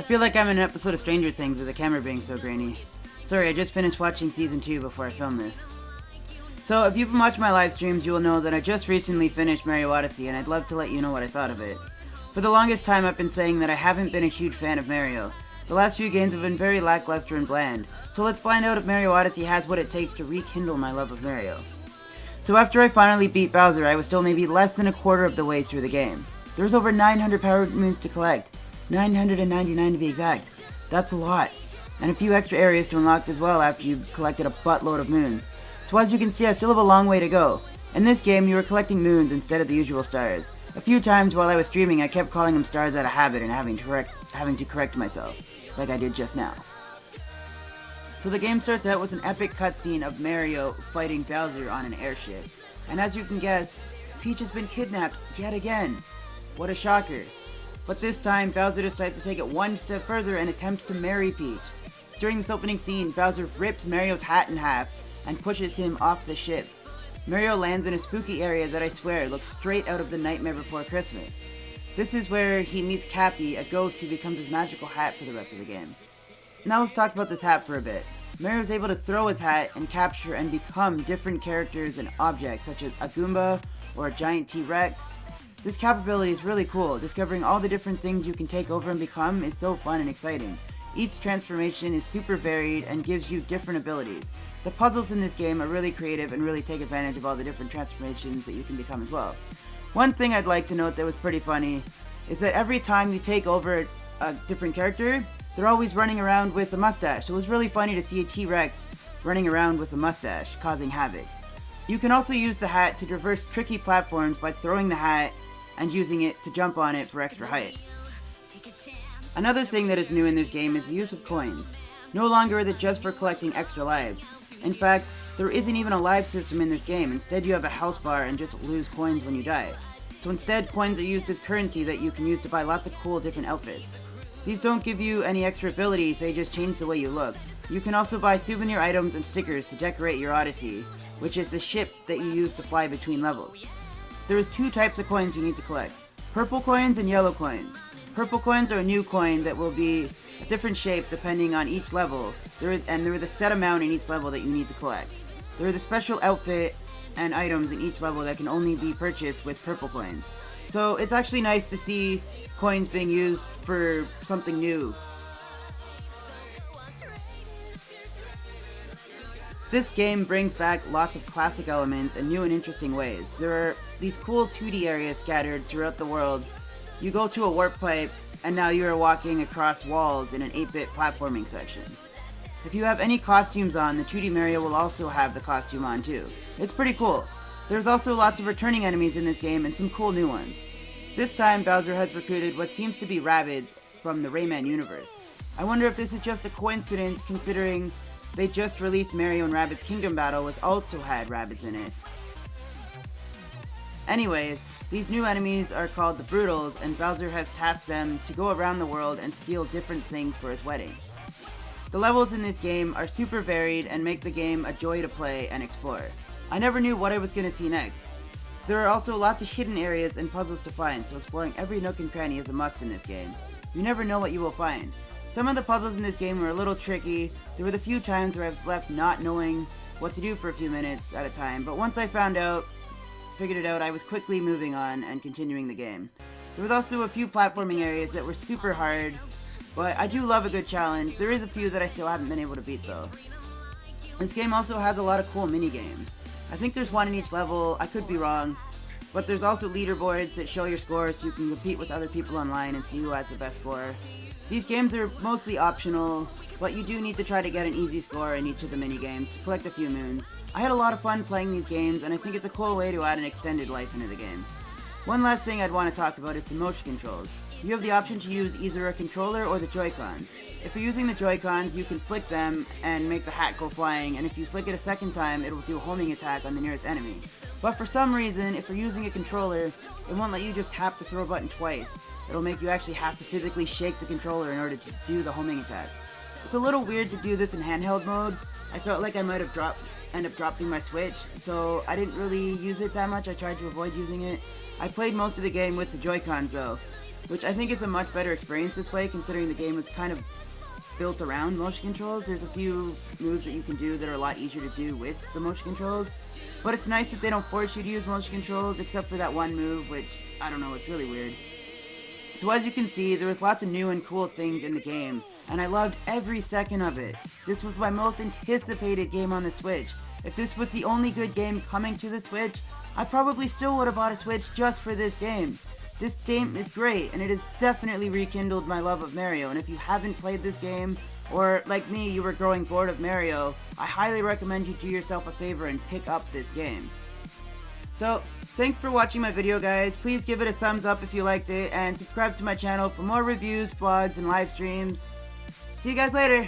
feel like I'm in an episode of Stranger Things with the camera being so grainy. Sorry, I just finished watching Season 2 before I filmed this. So, if you've been watching my live streams, you will know that I just recently finished Mario Odyssey, and I'd love to let you know what I thought of it. For the longest time, I've been saying that I haven't been a huge fan of Mario. The last few games have been very lackluster and bland, so let's find out if Mario Odyssey has what it takes to rekindle my love of Mario. So after I finally beat Bowser, I was still maybe less than a quarter of the way through the game. There was over 900 power moons to collect, 999 to be exact. That's a lot, and a few extra areas to unlock as well after you've collected a buttload of moons. So as you can see, I still have a long way to go. In this game, you were collecting moons instead of the usual stars. A few times while I was streaming, I kept calling them stars out of habit and having to correct myself, like I did just now. So the game starts out with an epic cutscene of Mario fighting Bowser on an airship. And as you can guess, Peach has been kidnapped yet again. What a shocker. But this time, Bowser decides to take it one step further and attempts to marry Peach. During this opening scene, Bowser rips Mario's hat in half and pushes him off the ship. Mario lands in a spooky area that I swear looks straight out of the Nightmare Before Christmas. This is where he meets Cappy, a ghost who becomes his magical hat for the rest of the game. Now let's talk about this hat for a bit. Mario is able to throw his hat and capture and become different characters and objects such as a Goomba or a giant T-Rex. This capability is really cool. Discovering all the different things you can take over and become is so fun and exciting. Each transformation is super varied and gives you different abilities. The puzzles in this game are really creative and really take advantage of all the different transformations that you can become as well. One thing I'd like to note that was pretty funny is that every time you take over a different character, they're always running around with a mustache. So it was really funny to see a T-Rex running around with a mustache, causing havoc. You can also use the hat to traverse tricky platforms by throwing the hat and using it to jump on it for extra height. Another thing that is new in this game is the use of coins. No longer is it just for collecting extra lives. In fact, there isn't even a life system in this game. Instead, you have a health bar and just lose coins when you die. So instead, coins are used as currency that you can use to buy lots of cool different outfits. These don't give you any extra abilities, they just change the way you look. You can also buy souvenir items and stickers to decorate your Odyssey, which is the ship that you use to fly between levels. There is two types of coins you need to collect: purple coins and yellow coins. Purple coins are a new coin that will be a different shape depending on each level, there is a set amount in each level that you need to collect. There is a special outfit and items in each level that can only be purchased with purple coins. So it's actually nice to see coins being used for something new. This game brings back lots of classic elements in new and interesting ways. There are these cool 2D areas scattered throughout the world. You go to a warp pipe, and now you are walking across walls in an 8-bit platforming section. If you have any costumes on, the 2D Mario will also have the costume on too. It's pretty cool. There's also lots of returning enemies in this game and some cool new ones. This time, Bowser has recruited what seems to be Rabbids from the Rayman universe. I wonder if this is just a coincidence considering they just released Mario and Rabbids Kingdom Battle, which also had Rabbids in it. Anyways, these new enemies are called the Brutals, and Bowser has tasked them to go around the world and steal different things for his wedding. The levels in this game are super varied and make the game a joy to play and explore. I never knew what I was going to see next. There are also lots of hidden areas and puzzles to find, so exploring every nook and cranny is a must in this game. You never know what you will find. Some of the puzzles in this game were a little tricky. There were the few times where I was left not knowing what to do for a few minutes at a time, but once I figured it out, I was quickly moving on and continuing the game. There was also a few platforming areas that were super hard, but I do love a good challenge. There is a few that I still haven't been able to beat though. This game also has a lot of cool mini-games. I think there's one in each level, I could be wrong, but there's also leaderboards that show your score so you can compete with other people online and see who has the best score. These games are mostly optional, but you do need to try to get an easy score in each of the mini-games to collect a few moons. I had a lot of fun playing these games, and I think it's a cool way to add an extended life into the game. One last thing I'd want to talk about is the motion controls. You have the option to use either a controller or the Joy-Cons. If you're using the Joy-Cons, you can flick them and make the hat go flying, and if you flick it a second time, it will do a homing attack on the nearest enemy. But for some reason, if you're using a controller, it won't let you just tap the throw button twice. It'll make you actually have to physically shake the controller in order to do the homing attack. It's a little weird to do this in handheld mode. I felt like I might have end up dropping my Switch, so I didn't really use it that much. I tried to avoid using it. I played most of the game with the Joy-Cons though. which I think is a much better experience this way, considering the game is kind of built around motion controls. There's a few moves that you can do that are a lot easier to do with the motion controls, but it's nice that they don't force you to use motion controls, except for that one move, which, I don't know, it's really weird. So as you can see, there was lots of new and cool things in the game, and I loved every second of it. This was my most anticipated game on the Switch. If this was the only good game coming to the Switch, I probably still would have bought a Switch just for this game. This game is great, and it has definitely rekindled my love of Mario, and if you haven't played this game, or like me, you were growing bored of Mario, I highly recommend you do yourself a favor and pick up this game. So, thanks for watching my video, guys. Please give it a thumbs up if you liked it, and subscribe to my channel for more reviews, vlogs, and live streams. See you guys later!